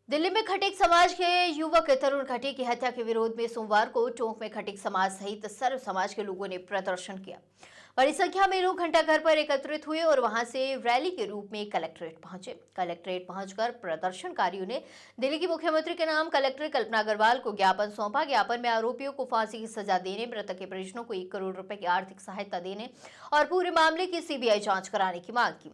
दिल्ली में खटीक समाज के युवक तरुण खटीक की हत्या के विरोध में सोमवार को टोंक में खटीक समाज सहित सर्व समाज के लोगों ने प्रदर्शन किया। बड़ी संख्या में लोग घंटाघर पर एकत्रित हुए और वहां से रैली के रूप में कलेक्ट्रेट पहुंचे। कलेक्ट्रेट पहुंचकर प्रदर्शनकारियों ने दिल्ली की मुख्यमंत्री के नाम कलेक्टर कल्पना अग्रवाल को ज्ञापन सौंपा। ज्ञापन में आरोपियों को फांसी की सजा देने, मृतक के परिजनों को 1 करोड़ रुपए की आर्थिक सहायता देने और पूरे मामले की सीबीआई जांच कराने की मांग की।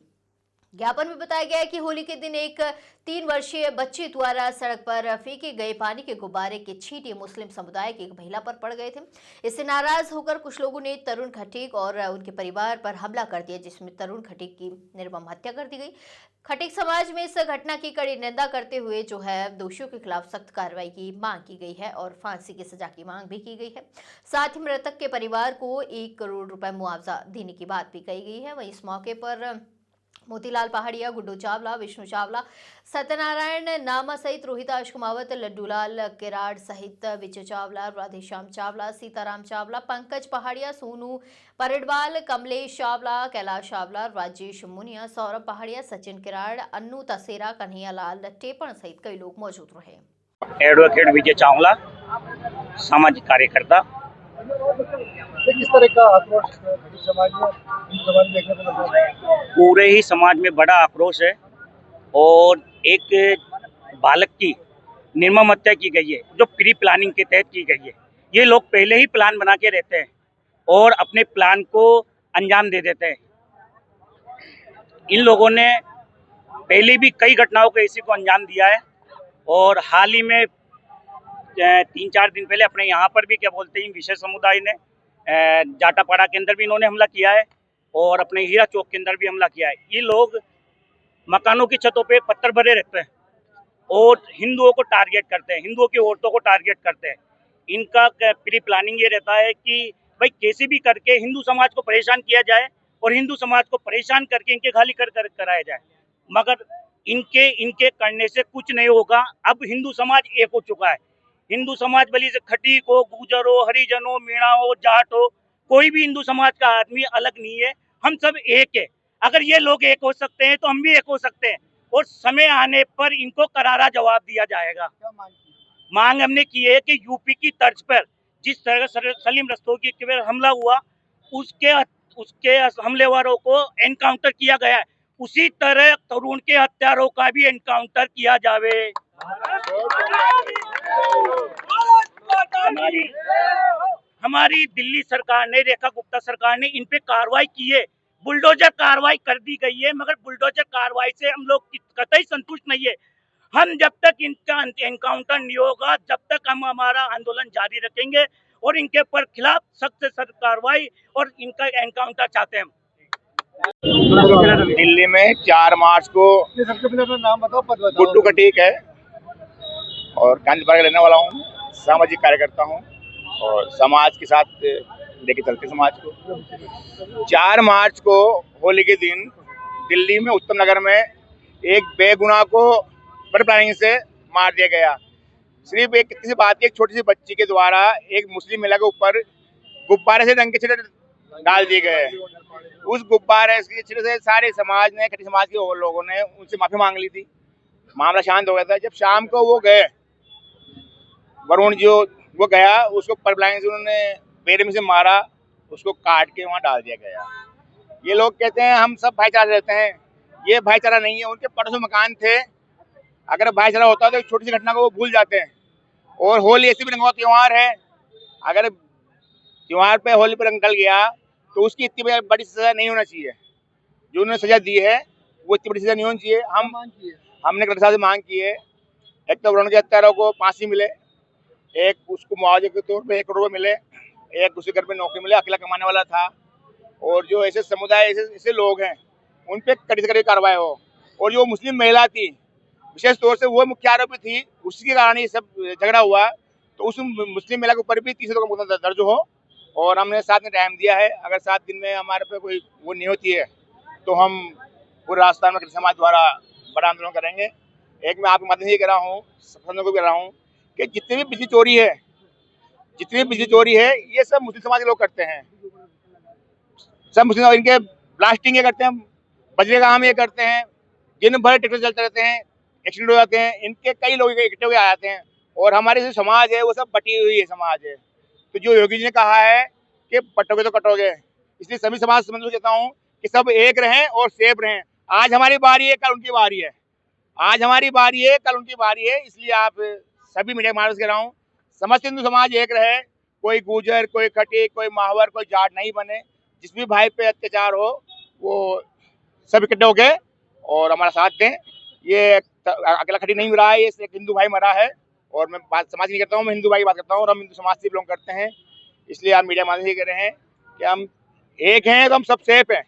ज्ञापन में बताया गया है कि होली के दिन एक 3 वर्षीय बच्चे द्वारा सड़क पर फेंके गए पानी के गुब्बारे के छींटे मुस्लिम समुदाय की एक महिला पर पड़ गए थे। इससे नाराज होकर कुछ लोगों ने तरुण खटीक और उनके परिवार पर हमला कर दिया, जिसमें तरुण खटीक की निर्मम हत्या कर दी गई। खटीक समाज में इस घटना की कड़ी निंदा करते हुए जो है दोषियों के खिलाफ सख्त कार्रवाई की मांग की गई है और फांसी की सजा की मांग भी की गई है। साथ ही मृतक के परिवार को 1 करोड़ रुपए मुआवजा देने की बात भी कही गई है। वहीं इस मौके पर मोतीलाल पहाड़िया, गुड्डू चावला, विष्णु चावला, सत्यनारायण नामा सहित रोहिताश कुमावत, लड्डूलाल किराड़ सहित विजय चावला, राधेश्याम चावला, सीताराम चावला, पंकज पहाड़िया, सोनू परिडवाल, कमलेश चावला, कैलाश चावला, राजेश मुनिया, सौरभ पहाड़िया, सचिन किराड़, अन्नू तसेरा, कन्हैया लाल टेपण सहित कई लोग मौजूद रहे। एडवोकेट विजय चावला, सामाजिक कार्यकर्ता। किस तरह का आक्रोश समाज में देखने को मिल रहा है? पूरे ही समाज में बड़ा आक्रोश है और एक बालक की निर्मम हत्या की गई है जो प्री प्लानिंग के तहत की गई है। ये लोग पहले ही प्लान बना के रहते हैं और अपने प्लान को अंजाम दे देते हैं। इन लोगों ने पहले भी कई घटनाओं को इसी को अंजाम दिया है और हाल ही में 3-4 दिन पहले अपने यहाँ पर भी क्या बोलते हैं विशेष समुदाय ने जाटापाड़ा के अंदर भी इन्होंने हमला किया है और अपने हीरा चौक के अंदर भी हमला किया है। ये लोग मकानों की छतों पे पत्थर भरे रहते हैं और हिंदुओं को टारगेट करते हैं, हिंदुओं की औरतों को टारगेट करते हैं। इनका प्री प्लानिंग ये रहता है कि भाई कैसे भी करके हिंदू समाज को परेशान किया जाए और हिंदू समाज को परेशान करके इनके खाली कराया जाए, मगर इनके इनके करने से कुछ नहीं होगा। अब हिंदू समाज एक हो चुका है। हिंदू समाज भले से खटीक हो, गुर्जर हो, हरिजन हो, मीणा हो, जाट हो, कोई भी हिंदू समाज का आदमी अलग नहीं है। हम सब एक है। अगर ये लोग एक हो सकते हैं तो हम भी एक हो सकते हैं और समय आने पर इनको करारा जवाब दिया जाएगा। मांग हमने की है कि यूपी की तर्ज पर जिस तरह सलीम रस्तोगी के हमला हुआ, उसके उसके हमलेवारों को एनकाउंटर किया गया है, उसी तरह तरुण के हत्यारों का भी एनकाउंटर किया जावे। हमारी दिल्ली सरकार ने, रेखा गुप्ता सरकार ने इन पे कार्रवाई की है, बुलडोजर कार्रवाई कर दी गई है, मगर बुलडोजर कार्रवाई से हम लोग कतई संतुष्ट नहीं है। हम जब तक इनका एनकाउंटर नहीं होगा, जब तक हम हमारा आंदोलन जारी रखेंगे और इनके पर खिलाफ सख्त से सख्त कार्रवाई और इनका एनकाउंटर चाहते हैं हम। दिल्ली में 4 मार्च को सबसे पहले अपना नाम बताओ, पद बताओ। गुड्डू खटीक है और कांदीपारा का रहने वाला हूँ, सामाजिक कार्यकर्ता हूँ और समाज के साथ लेके चलते समाज को। 4 मार्च को होली के दिन दिल्ली में उत्तम नगर में एक बेगुनाह को बड़े प्लानिंग से मार दिया गया। सिर्फ एक किसी बात की एक छोटी सी बच्ची के द्वारा एक मुस्लिम महिला के ऊपर गुब्बारे से रंग के छिटे डाल दिए गए। उस गुब्बारे के छिटे से सारे समाज ने, खटीक समाज के लोगों ने उनसे माफी मांग ली थी। मामला शांत हो गया था। जब शाम को वो गए, वरुण जो वो गया, उसको पर प्लानिंग से उन्होंने बेरहमी से मारा, उसको काट के वहाँ डाल दिया गया। ये लोग कहते हैं हम सब भाईचारा रहते हैं, ये भाईचारा नहीं है। उनके पड़ोस में मकान थे, अगर भाईचारा होता तो एक छोटी सी घटना को वो भूल जाते हैं। और होली ऐसी भी रंगों का त्योहार है, अगर त्योहार पे होली पर रंग डल गया तो उसकी इतनी बड़ी सजा नहीं होना चाहिए। जो उन्होंने सजा दी है वो इतनी बड़ी सजा नहीं होनी चाहिए। हमने कलेक्टर साहब से मांग की है, एक तो वरुण के हत्यारों को फांसी मिले, एक उसको मुआवजे के तौर पे 1 करोड़ मिले, एक दूसरे घर पे नौकरी मिले, अकेला कमाने वाला था। और जो ऐसे समुदाय ऐसे लोग हैं उन पे कड़ी से कड़ी कार्रवाई हो। और जो मुस्लिम महिला थी, विशेष तौर से वो मुख्य आरोपी थी, उसी के कारण ये सब झगड़ा हुआ, तो उस मुस्लिम महिला के ऊपर भी 30 का मुकदमा दर्ज हो। और हमने 7 दिन टाइम दिया है, अगर 7 दिन में हमारे पे कोई वो नहीं होती है तो हम पूरे राजस्थान में खटीक समाज द्वारा बड़ा आंदोलन करेंगे। एक मैं आपके माध्यम से कह रहा हूँ, सबको भी कह रहा हूँ कि जितनी भी बिजली चोरी है ये सब मुस्लिम समाज के लोग करते हैं। सब मुस्लिम इनके ब्लास्टिंग ये करते हैं, बजरे का काम ये करते हैं, दिन भर ट्रैक्टर चलते रहते हैं, एक्सीडेंट हो जाते हैं, इनके कई लोग इकट्ठे होकर आ जाते हैं। और हमारी जो समाज है वो सब बटी हुई है समाज है। तो जो योगी जी ने कहा है कि बटोगे तो कटोगे, इसलिए सभी समाज समझ कहता हूँ कि सब एक रहें और सेफ रहें। आज हमारी बारी है, कल उनकी बारी है। आज हमारी बारी है, कल उनकी बारी है। इसलिए आप सभी मीडिया मार्ग कह रहा हूँ, समस्त हिंदू समाज एक रहे। कोई गुर्जर, कोई खटीक, कोई माहवर, कोई जाट नहीं बने। जिस भी भाई पे अत्याचार हो वो सब इकट्ठे हो गए और हमारा साथ दें। ये अकेला खटी नहीं मरा है, ये एक हिंदू भाई मरा है। और मैं बात समाज की नहीं करता हूँ, मैं हिंदू भाई की बात करता हूँ और हम हिंदू समाज से बिलोंग करते हैं। इसलिए आप मीडिया माध्यम से कह रहे हैं कि हम एक हैं तो हम सब सेफ हैं।